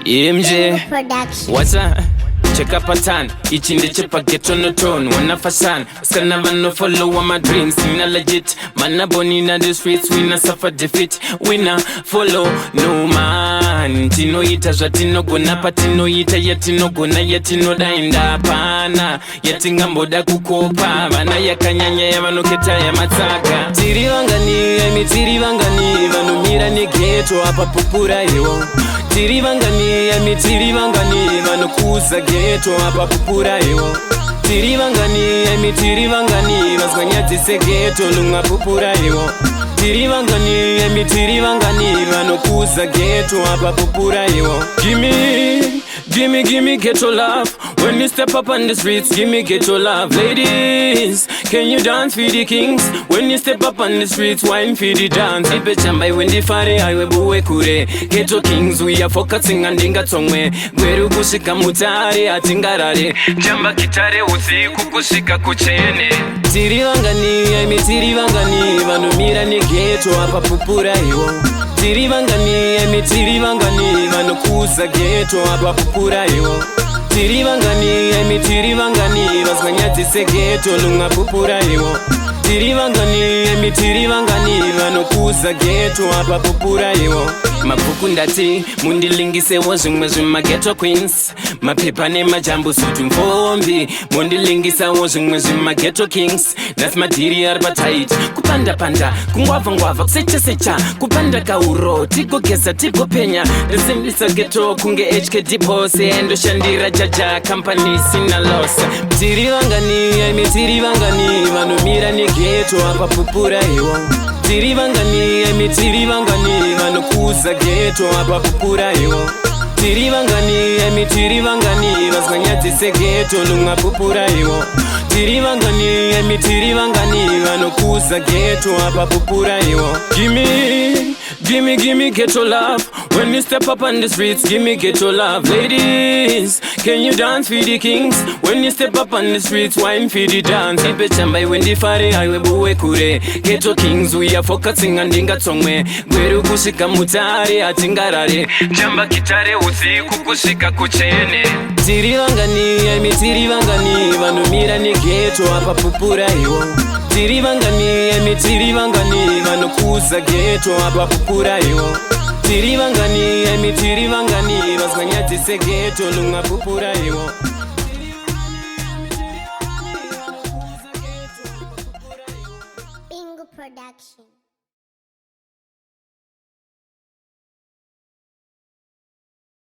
MJ, what's up? Check up a tan, each in the chip I get on the tone. One of a son, can never no follow my dreams. Inna legit, man a born inna the streets. We not suffer defeat, we not follow no man. Tino ita jatino gona patino ita yetino gona yetino dainda pana. Yetinga mboda kukopa, bana yakanyanya ya manoketa ya mataka. Tiri Vangani, Tiri Vangani, vanumira ni ghetto apa pupura yo. Tiri Vangani, Tiri Vangani, vanokuza ghetto apa pupura yo. Tiri Vangani, Tiri Vangani, vaswanyadzise ghetto Lunga pupura yo. Tiri Vangani, Tiri Vangani, vanokuza ghetto apa pupura yo. Give me ghetto love. When you step up on the streets, give me ghetto love. Ladies, can you dance for the kings? When you step up on the streets, wine for the dance. Ipe chamba when the fare highway buwe kure. Ghetto kings, we are focusing on dinga tongwe. Gweru kushika mutare, atingarare. Jamba kitare usiku kushika kuchene. Tiri Vangani, Tiri Vangani, vanumira ni ghetto apa pupura yo. Tiri Vangani, Tiri Vangani, vanokuza ghetto apa pupura yo. Tiri Vangani, Tiri Vangani, vaswanyadzise ghetto Lunga pupura yo. Tiri Vangani, Tiri Vangani, vanokuza ghetto apa pupura yo. Mapuku ndati mundilingisewo zvimwe zvimaghetto queens. Mapepa nemajambo sutu mfombi mundilingisawo zvimwe zvimaghetto kings. Nhasi madhiri ari patight kupanda panda kungwavha kusecha kupanda kauro tigogeza tigopenya risimbisa ghetto kunge HK dipose endoshandira jaja company sina loss. Tiri Vangani, Tiri Vangani, vanumira ni ghetto apa pupura yo. Tiri Vangani, Tiri Vangani, vanokuza ghetto apa pupura yo. Tiri Vangani, Tiri Vangani, vaswanyadzise ghetto Lunga pupura yo. Tiri Vangani, Tiri Vangani, vanokuza ghetto apa pupura yo. Give me ghetto love. When you step up on the streets, give me ghetto love. Ladies, can you dance for the kings? When you step up on the streets, wine for the dance. Ipe chamba when the fare highway buwe kure. Ghetto kings, we are focusing on dinga tongwe. Gweru kushika mutare, atingarare. Jamba kitare usiku kushika kuchene. Tiri Vangani, Tiri Vangani, vanumira ni ghetto apa pupura yo. Tiri Vangani, Tiri Vangani, vanokuza ghetto apa pupura yo. Tiri Vangani, Tiri Vangani, vaswanyadzise ghetto Lunga pupura yo. Bingu production.